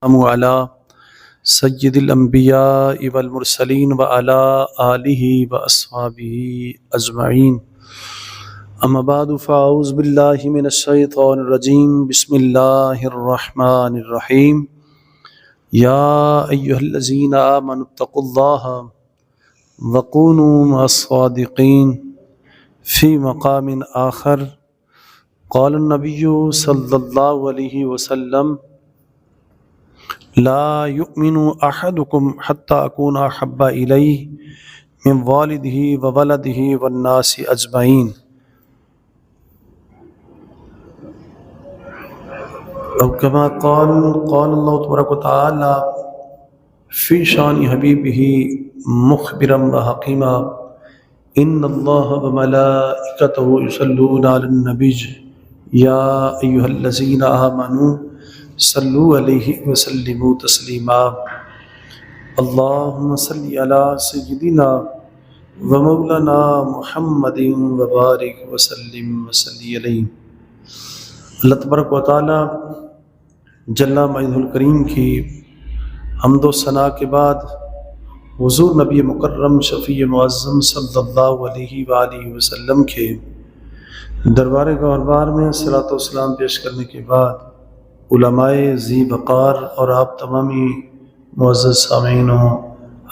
على سید الانبیاء والمرسلین وعلى آلہ واصحابہ اجمعین اما بعد فاعوذ باللہ من الشیطان الرجیم بسم اللہ الرحمن الرحیم یا ایہا الذین آمنوا اتقوا اللہ وکونوا مع الصادقین فی مقام آخر قال النبی صلی اللہ علیہ وسلم لا يؤمن احدكم حتى اكون احب اليه من والده وولده والناس اجمعين او كما قال الله تبارك وتعالى في شان حبيبه مخبرا وحكيما ان الله وملائكته يصلون على النبي يا ايها الذين امنوا صلو علیہ وسلموا تسلیما اللہم صلی علی سیدنا ومولانا محمد وبارک وسلم وصلی علیہ۔ اللہ تبارک و تعالی جل مجدہ الکریم کی حمد و ثنا کے بعد حضور نبی مکرم شفیع معظم صلی اللہ علیہ وآلہ وسلم کے دربار گوہربار میں صلاۃ و سلام پیش کرنے کے بعد علماء ذی وقار اور آپ تمامی معزز سامعین و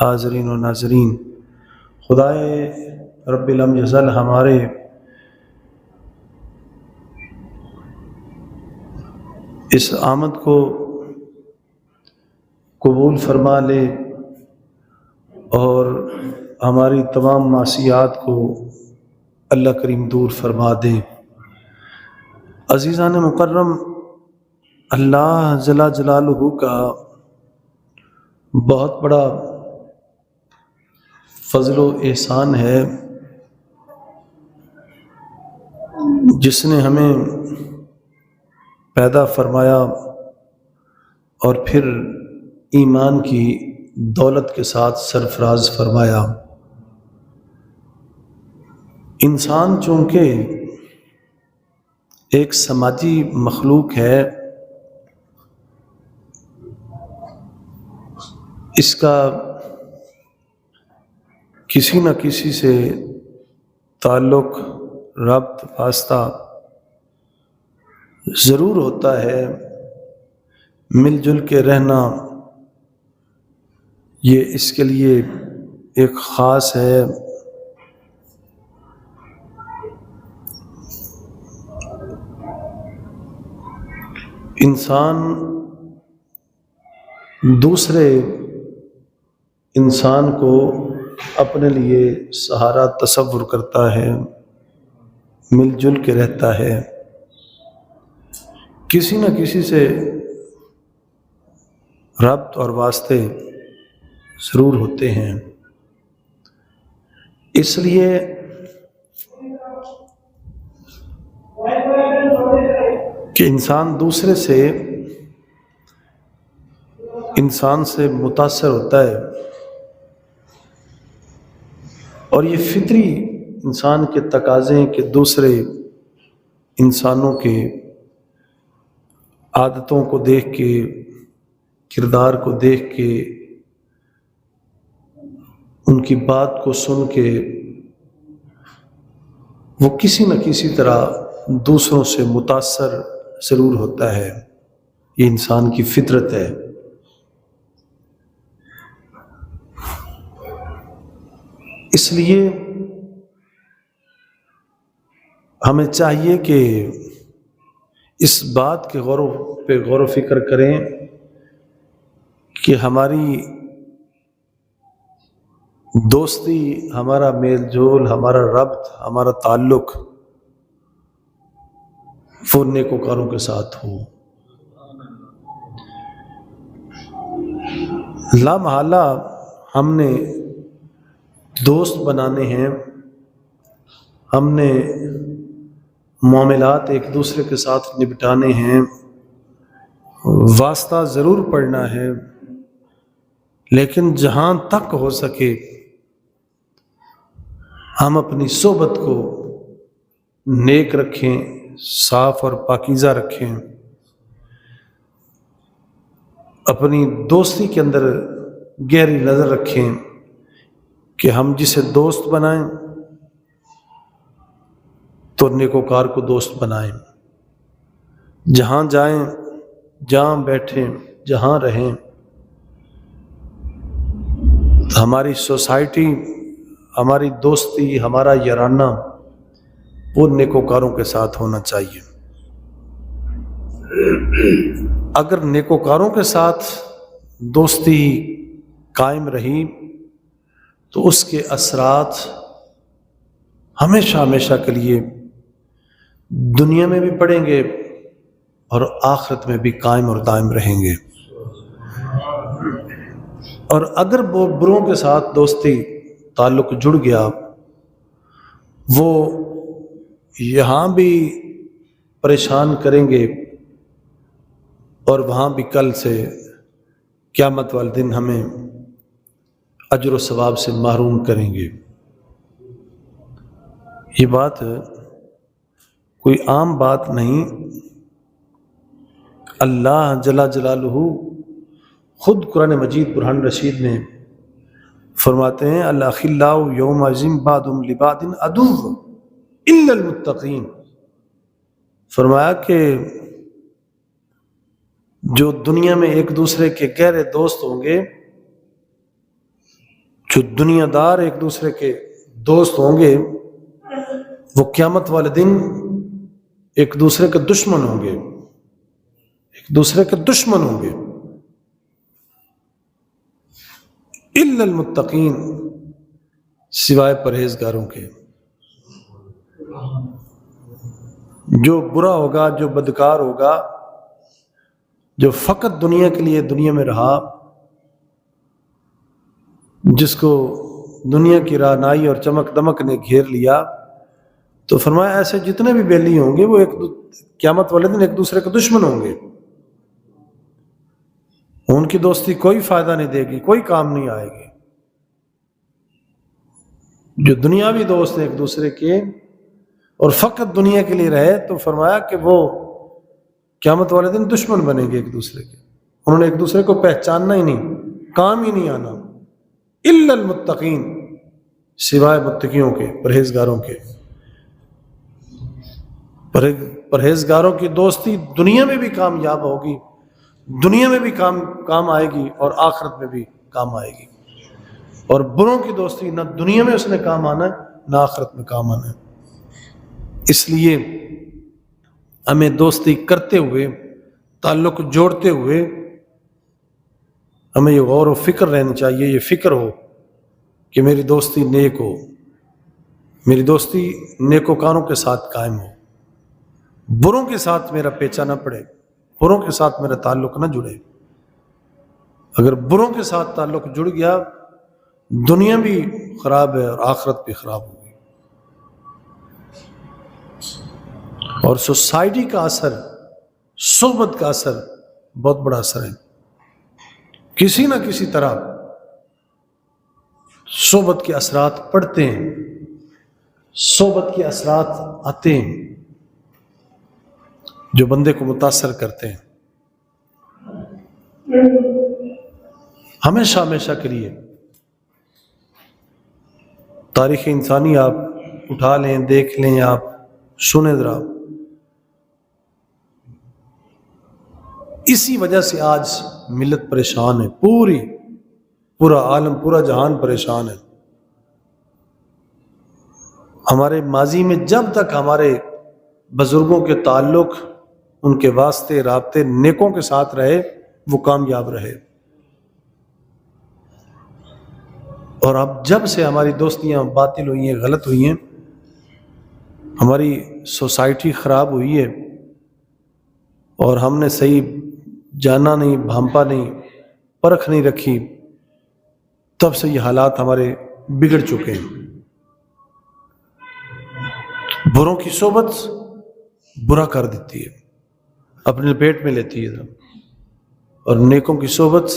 حاضرین و ناظرین، خدائے رب لم یزل ہمارے اس آمد کو قبول فرما لے اور ہماری تمام معصیات کو اللہ کریم دور فرما دے۔ عزیزان مکرم، اللہ جل جلالہ کا بہت بڑا فضل و احسان ہے جس نے ہمیں پیدا فرمایا اور پھر ایمان کی دولت کے ساتھ سرفراز فرمایا۔ انسان چونکہ ایک سماجی مخلوق ہے، اس کا کسی نہ کسی سے تعلق، ربط، واسطہ ضرور ہوتا ہے۔ مل جل کے رہنا یہ اس کے لیے ایک خاص ہے۔ انسان دوسرے انسان کو اپنے لیے سہارا تصور کرتا ہے، مل جل کے رہتا ہے، کسی نہ کسی سے ربط اور واسطے ضرور ہوتے ہیں۔ اس لیے کہ انسان دوسرے سے انسان سے متاثر ہوتا ہے، اور یہ فطری انسان کے تقاضے ہیں کہ دوسرے انسانوں کے عادتوں کو دیکھ کے، کردار کو دیکھ کے، ان کی بات کو سن کے وہ کسی نہ کسی طرح دوسروں سے متاثر ضرور ہوتا ہے۔ یہ انسان کی فطرت ہے۔ اس لیے ہمیں چاہیے کہ اس بات کے غور و فکر کریں کہ ہماری دوستی، ہمارا میل جول، ہمارا ربط، ہمارا تعلق وہ نیکوکاروں کے ساتھ ہو۔ لا محالہ ہم نے دوست بنانے ہیں، ہم نے معاملات ایک دوسرے کے ساتھ نپٹانے ہیں، واسطہ ضرور پڑھنا ہے، لیکن جہاں تک ہو سکے ہم اپنی صحبت کو نیک رکھیں، صاف اور پاکیزہ رکھیں، اپنی دوستی کے اندر گہری نظر رکھیں کہ ہم جسے دوست بنائیں تو نیکوکار کو دوست بنائیں، جہاں جائیں، جہاں بیٹھیں، جہاں رہیں، ہماری سوسائٹی، ہماری دوستی، ہمارا یارانہ وہ نیکوکاروں کے ساتھ ہونا چاہیے۔ اگر نیکوکاروں کے ساتھ دوستی قائم رہی تو اس کے اثرات ہمیشہ ہمیشہ کے لیے دنیا میں بھی پڑیں گے اور آخرت میں بھی قائم اور دائم رہیں گے۔ اور اگر وہ بروں کے ساتھ دوستی تعلق جڑ گیا، وہ یہاں بھی پریشان کریں گے اور وہاں بھی کل سے قیامت والے دن ہمیں اجر و ثواب سے محروم کریں گے۔ یہ بات کوئی عام بات نہیں، اللہ جل جلالہ خود قرآن مجید برہان رشید میں فرماتے ہیں الاخلاء یومئذ بعضهم لبعض عدو الا المتقین۔ فرمایا کہ جو دنیا میں ایک دوسرے کے گہرے دوست ہوں گے، جو دنیا دار ایک دوسرے کے دوست ہوں گے، وہ قیامت والے دن ایک دوسرے کے دشمن ہوں گے، ایک دوسرے کے دشمن ہوں گے۔ الا المتقین، سوائے پرہیزگاروں کے۔ جو برا ہوگا، جو بدکار ہوگا، جو فقط دنیا کے لیے دنیا میں رہا، جس کو دنیا کی رعنائی اور چمک دمک نے گھیر لیا، تو فرمایا ایسے جتنے بھی بیلی ہوں گے وہ قیامت والے دن ایک دوسرے کے دشمن ہوں گے۔ ان کی دوستی کوئی فائدہ نہیں دے گی، کوئی کام نہیں آئے گی۔ جو دنیاوی دوست ہیں ایک دوسرے کے اور فقط دنیا کے لیے رہے، تو فرمایا کہ وہ قیامت والے دن دشمن بنیں گے ایک دوسرے کے۔ انہوں نے ایک دوسرے کو پہچاننا ہی نہیں، کام ہی نہیں آنا۔ الا المتقین، سوائے متقیوں کے، پرہیزگاروں کے۔ پرہیزگاروں کی دوستی دنیا میں بھی کامیاب ہوگی، دنیا میں بھی کام آئے گی اور آخرت میں بھی کام آئے گی۔ اور بروں کی دوستی نہ دنیا میں اس نے کام آنا ہے، نہ آخرت میں کام آنا ہے۔ اس لیے ہمیں دوستی کرتے ہوئے، تعلق جوڑتے ہوئے، ہمیں یہ غور و فکر رہنی چاہیے، یہ فکر ہو کہ میری دوستی نیک ہو، میری دوستی نیکوکاروں کے ساتھ قائم ہو، بروں کے ساتھ میرا پیچھا نہ پڑے، بروں کے ساتھ میرا تعلق نہ جڑے۔ اگر بروں کے ساتھ تعلق جڑ گیا، دنیا بھی خراب ہے اور آخرت بھی خراب ہوگی۔ اور سوسائٹی کا اثر، صحبت کا اثر بہت بڑا اثر ہے۔ کسی نہ کسی طرح صحبت کے اثرات پڑتے ہیں، صحبت کے اثرات آتے ہیں جو بندے کو متاثر کرتے ہیں۔ ہمیشہ ہمیشہ کے لیے تاریخ انسانی آپ اٹھا لیں، دیکھ لیں، آپ سنیں ذرا۔ اسی وجہ سے آج ملت پریشان ہے، پورا عالم، پورا جہان پریشان ہے۔ ہمارے ماضی میں جب تک ہمارے بزرگوں کے تعلق، ان کے واسطے، رابطے نیکوں کے ساتھ رہے، وہ کامیاب رہے۔ اور اب جب سے ہماری دوستیاں باطل ہوئی ہیں، غلط ہوئی ہیں، ہماری سوسائٹی خراب ہوئی ہے اور ہم نے صحیح جانا نہیں، بھانپا نہیں، پرکھ نہیں رکھی، تب سے یہ حالات ہمارے بگڑ چکے ہیں۔ بروں کی صحبت برا کر دیتی ہے، اپنے لپیٹ میں لیتی ہے، اور نیکوں کی صحبت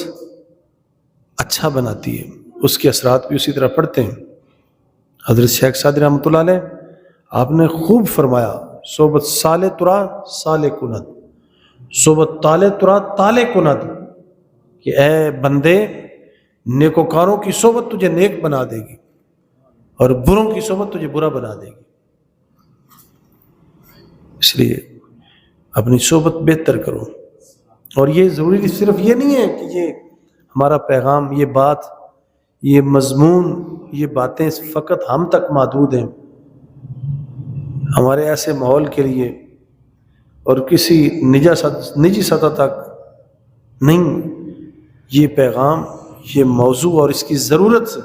اچھا بناتی ہے، اس کے اثرات بھی اسی طرح پڑتے ہیں۔ حضرت شیخ سعدی رحمۃ اللہ علیہ آپ نے خوب فرمایا، صحبت سالے ترا سالے کند، صحبت تالے ترا تالے کند۔ کہ اے بندے نیکوکاروں کی صحبت تجھے نیک بنا دے گی اور بروں کی صحبت تجھے برا بنا دے گی، اس لیے اپنی صحبت بہتر کرو۔ اور یہ ضروری صرف یہ نہیں ہے کہ یہ ہمارا پیغام، یہ بات، یہ مضمون، یہ باتیں فقط ہم تک محدود ہیں، ہمارے ایسے ماحول کے لیے اور کسی نجی سطح تک نہیں۔ یہ پیغام، یہ موضوع اور اس کی ضرورت سے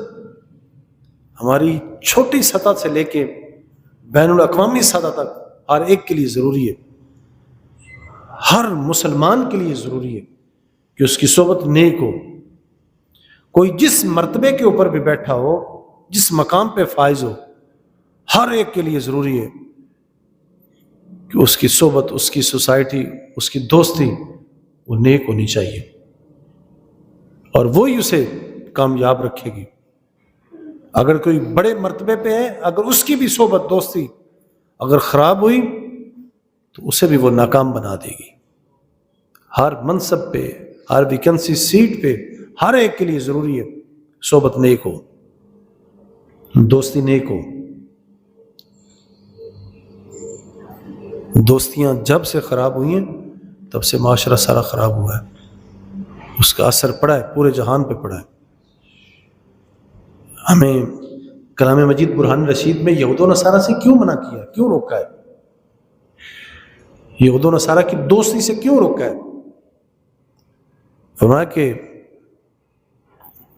ہماری چھوٹی سطح سے لے کے بین الاقوامی سطح تک ہر ایک کے لیے ضروری ہے، ہر مسلمان کے لیے ضروری ہے کہ اس کی صحبت نیک ہو۔ کوئی جس مرتبے کے اوپر بھی بیٹھا ہو، جس مقام پہ فائز ہو، ہر ایک کے لیے ضروری ہے کہ اس کی صحبت، اس کی سوسائٹی، اس کی دوستی وہ نیک ہونی چاہیے، اور وہی اسے کامیاب رکھے گی۔ اگر کوئی بڑے مرتبے پہ ہے، اگر اس کی بھی صحبت، دوستی اگر خراب ہوئی تو اسے بھی وہ ناکام بنا دے گی۔ ہر منصب پہ، ہر ویکنسی سیٹ پہ ہر ایک کے لیے ضروری ہے صحبت نیک ہو، دوستی نیک ہو۔ دوستیاں جب سے خراب ہوئی ہیں تب سے معاشرہ سارا خراب ہوا ہے، اس کا اثر پڑا ہے، پورے جہان پہ پڑا ہے۔ ہمیں کلام مجید برہان رشید میں یہود و نصارہ سے کیوں منع کیا، کیوں روکا ہے؟ یہود و نصارہ کی دوستی سے کیوں روکا ہے؟ فرمایا کہ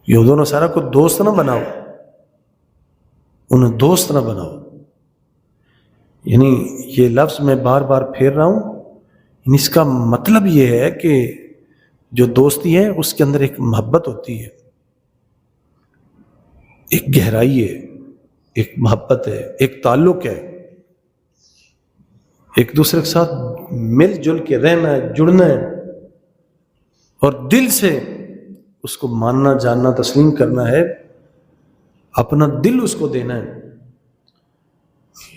یہود و نصارہ کو دوست نہ بناؤ، انہیں دوست نہ بناؤ۔ یعنی یہ لفظ میں بار بار پھیر رہا ہوں، یعنی اس کا مطلب یہ ہے کہ جو دوستی ہے اس کے اندر ایک محبت ہوتی ہے، ایک گہرائی ہے، ایک محبت ہے، ایک تعلق ہے، ایک دوسرے کے ساتھ مل جل کے رہنا ہے، جڑنا ہے، اور دل سے اس کو ماننا، جاننا، تسلیم کرنا ہے، اپنا دل اس کو دینا ہے۔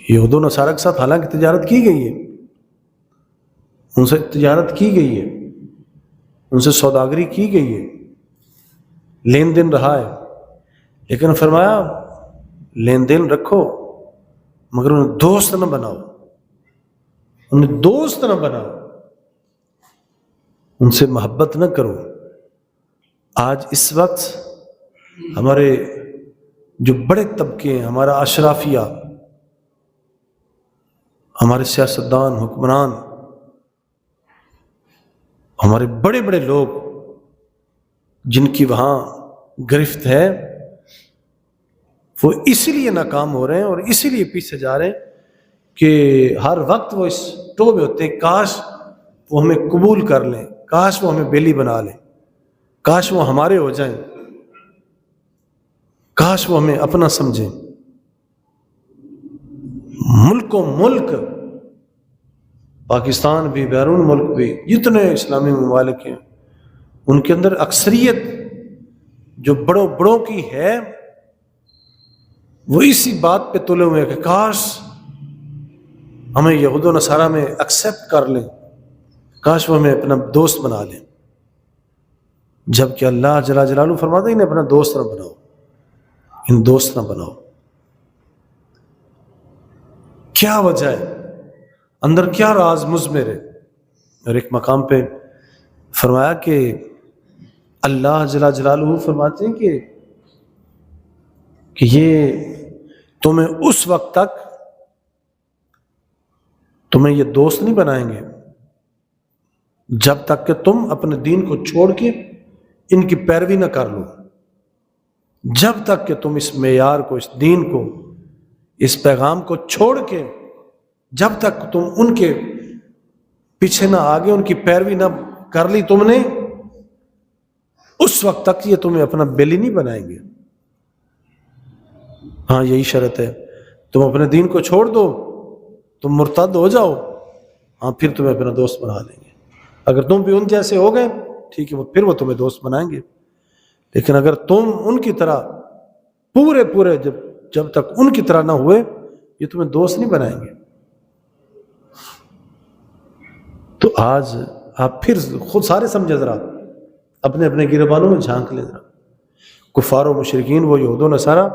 یہود و نصارہ کے ساتھ حالانکہ تجارت کی گئی ہے، ان سے تجارت کی گئی ہے، ان سے سوداگری کی گئی ہے، لین دین رہا ہے، لیکن فرمایا لین دین رکھو مگر انہیں دوست نہ بناؤ، انہیں دوست نہ بناؤ، ان سے محبت نہ کرو۔ آج اس وقت ہمارے جو بڑے طبقے ہیں، ہمارا اشرافیہ، ہمارے سیاستدان، حکمران، ہمارے بڑے بڑے لوگ جن کی وہاں گرفت ہے، وہ اسی لیے ناکام ہو رہے ہیں اور اسی لیے پیچھے جا رہے ہیں کہ ہر وقت وہ اس ٹو میں ہوتے ہیں، کاش وہ ہمیں قبول کر لیں، کاش وہ ہمیں بیلی بنا لیں، کاش وہ ہمارے ہو جائیں، کاش وہ ہمیں اپنا سمجھیں۔ ملک و ملک، پاکستان بھی، بیرون ملک بھی، جتنے اسلامی ممالک ہیں ان کے اندر اکثریت جو بڑوں بڑوں کی ہے وہ اسی بات پہ تلے ہوئے ہیں کہ کاش ہمیں یہود و نصارہ میں ایکسیپٹ کر لیں، کاش وہ ہمیں اپنا دوست بنا لیں، جبکہ اللہ جل جلالہ فرماتا ہے انہیں اپنا دوست نہ بناؤ، ان دوست نہ بناؤ۔ کیا وجہ ہے؟ اندر کیا راز مضمر ہے؟ اور ایک مقام پہ فرمایا کہ اللہ جل جلالہ فرماتے ہیں کہ یہ تمہیں اس وقت تک تمہیں یہ دوست نہیں بنائیں گے جب تک کہ تم اپنے دین کو چھوڑ کے ان کی پیروی نہ کر لو، جب تک کہ تم اس معیار کو، اس دین کو، اس پیغام کو چھوڑ کے جب تک تم ان کے پیچھے نہ آگے، ان کی پیروی نہ کر لی تم نے، اس وقت تک یہ تمہیں اپنا بیلی نہیں بنائیں گے۔ ہاں یہی شرط ہے، تم اپنے دین کو چھوڑ دو، تم مرتد ہو جاؤ، ہاں پھر تمہیں اپنا دوست بنا لیں گے۔ اگر تم بھی ان جیسے ہو گئے ٹھیک ہے، پھر وہ تمہیں دوست بنائیں گے، لیکن اگر تم ان کی طرح پورے جب تک ان کی طرح نہ ہوئے یہ تمہیں دوست نہیں بنائیں گے۔ تو آج آپ پھر خود سارے سمجھے ذرا اپنے اپنے گریبانوں میں جھانک لیں ذرا. کفار و مشرکین وہ یہود و نصارہ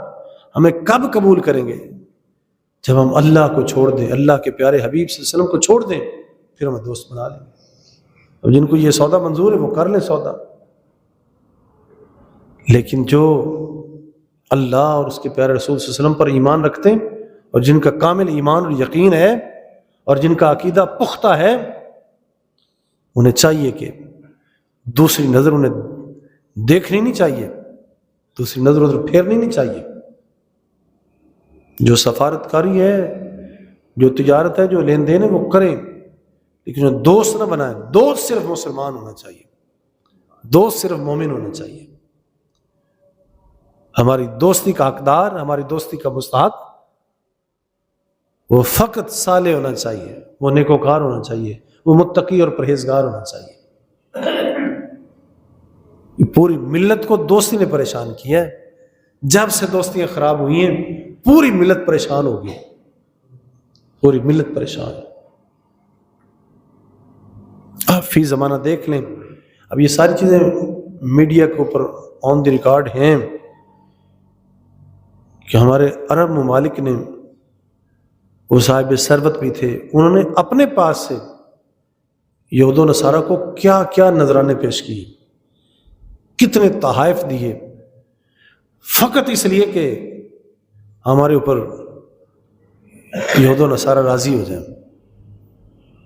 ہمیں کب قبول کریں گے؟ جب ہم اللہ کو چھوڑ دیں، اللہ کے پیارے حبیب صلی اللہ علیہ وسلم کو چھوڑ دیں، پھر ہمیں دوست بنا لیں. اب جن کو یہ سودا منظور ہے وہ کر لیں سودا. لیکن جو اللہ اور اس کے پیارے رسول صلی اللہ علیہ وسلم پر ایمان رکھتے ہیں اور جن کا کامل ایمان اور یقین ہے اور جن کا عقیدہ پختہ ہے، انہیں چاہیے کہ دوسری نظر انہیں دیکھنی نہیں چاہیے، دوسری نظر ادھر پھیرنی نہیں چاہیے. جو سفارت کاری ہے، جو تجارت ہے، جو لین دین ہے وہ کریں، لیکن جو دوست نہ بنائیں. دوست صرف مسلمان ہونا چاہیے، دوست صرف مومن ہونا چاہیے. ہماری دوستی کا حقدار، ہماری دوستی کا مستحق وہ فقط صالح ہونا چاہیے، وہ نیکوکار ہونا چاہیے، وہ متقی اور پرہیزگار ہونا چاہیے. پوری ملت کو دوستی نے پریشان کیا ہے. جب سے دوستیاں خراب ہوئی ہیں پوری ملت پریشان ہو گئی، پوری ملت پریشان. آپ فی زمانہ دیکھ لیں، اب یہ ساری چیزیں میڈیا کے اوپر آن دی ریکارڈ ہیں کہ ہمارے عرب ممالک نے، وہ صاحب ثروت بھی تھے، انہوں نے اپنے پاس سے یہود و نصارہ کو کیا کیا نذرانے پیش کیے، کتنے تحائف دیے، فقط اس لیے کہ ہمارے اوپر یہود و نصارہ راضی ہو جائیں.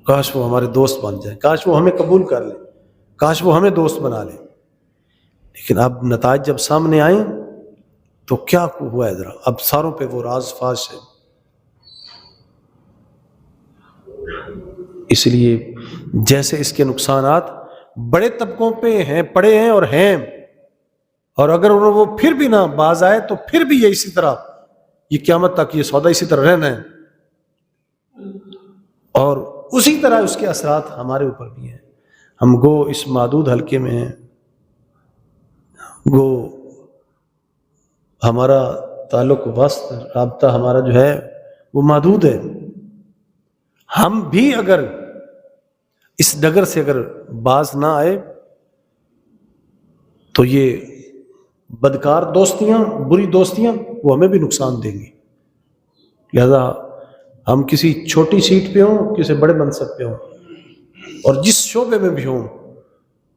کاش وہ ہمارے دوست بن جائیں، کاش وہ ہمیں قبول کر لیں، کاش وہ ہمیں دوست بنا لیں. لیکن اب نتائج جب سامنے آئیں تو کیا ہوا ہے ذرا، اب ساروں پہ وہ راز فاش ہے. اس لیے جیسے اس کے نقصانات بڑے طبقوں پہ ہیں، پڑے ہیں اور ہیں، اور اگر وہ پھر بھی نہ باز آئے تو پھر بھی یہ اسی طرح، یہ قیامت تک یہ سودا اسی طرح رہنا ہے، اور اسی طرح اس کے اثرات ہمارے اوپر بھی ہیں. ہم گو اس محدود حلقے میں ہیں، گو ہمارا تعلق واسطہ رابطہ ہمارا جو ہے وہ محدود ہے. ہم بھی اگر اس ڈگر سے اگر باز نہ آئے تو یہ بدکار دوستیاں، بری دوستیاں وہ ہمیں بھی نقصان دیں گی. لہذا ہم کسی چھوٹی سیٹ پہ ہوں، کسی بڑے منصب پہ ہوں، اور جس شعبے میں بھی ہوں،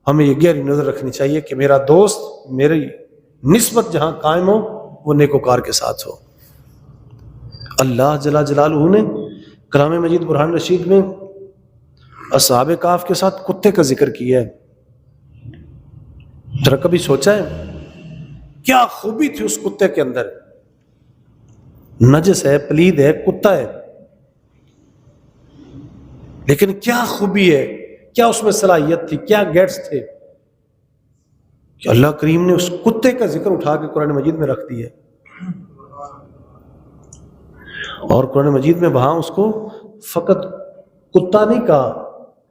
ہمیں یہ گہری نظر رکھنی چاہیے کہ میرا دوست، میری نسبت جہاں قائم ہو وہ نیکوکار کے ساتھ ہو. اللہ جل جلالہ نے کلام مجید برہان رشید میں اصحاب کہف کے ساتھ کتے کا ذکر کیا ہے. ذرا کبھی سوچا ہے کیا خوبی تھی اس کتے کے اندر؟ نجس ہے، پلید ہے، کتا ہے، لیکن کیا خوبی ہے، کیا اس میں صلاحیت تھی، کیا گیٹس تھے کہ اللہ کریم نے اس کتے کا ذکر اٹھا کے قرآن مجید میں رکھ دیا. اور قرآن مجید میں وہاں اس کو فقط کتا نہیں کہا،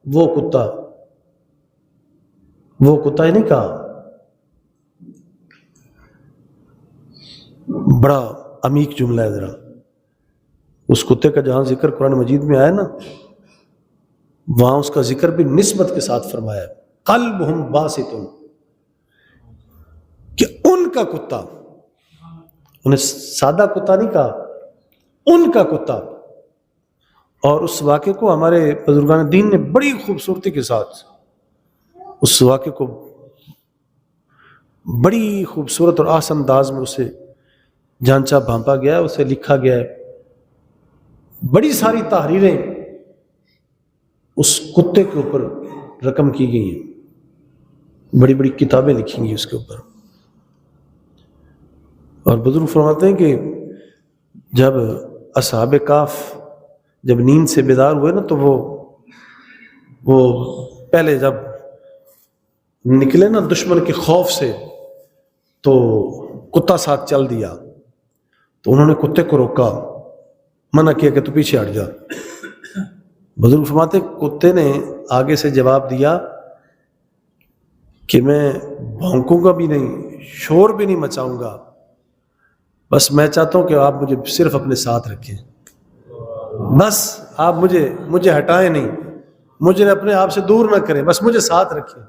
وہ کتا ہی نہیں کہا. بڑا عمیق جملہ ہے. ذرا اس کتے کا جہاں ذکر قرآن مجید میں آیا نا، وہاں اس کا ذکر بھی نسبت کے ساتھ فرمایا ہے. قلبہم باسط، کہ ان کا کتا، انہیں سادہ کتا نہیں کہا، ان کا کتا. اور اس واقعے کو ہمارے بزرگان دین نے بڑی خوبصورتی کے ساتھ اس واقعے کو بڑی خوبصورت اور آسان انداز میں اسے جانچا بھانپا گیا ہے، اسے لکھا گیا ہے. بڑی ساری تحریریں اس کتے کے اوپر رقم کی گئی ہیں، بڑی بڑی کتابیں لکھی گئی اس کے اوپر. اور بزرگ فرماتے ہیں کہ جب اصحاب کہف جب نیند سے بیدار ہوئے نا، تو وہ پہلے جب نکلے نا دشمن کے خوف سے، تو کتا ساتھ چل دیا، تو انہوں نے کتے کو روکا، منع کیا کہ تو پیچھے ہٹ جا. بزرگ فرماتے کتے نے آگے سے جواب دیا کہ میں بھونکوں گا بھی نہیں، شور بھی نہیں مچاؤں گا، بس میں چاہتا ہوں کہ آپ مجھے صرف اپنے ساتھ رکھیں، بس آپ مجھے ہٹائیں نہیں، مجھے اپنے آپ سے دور نہ کریں، بس مجھے ساتھ رکھیں.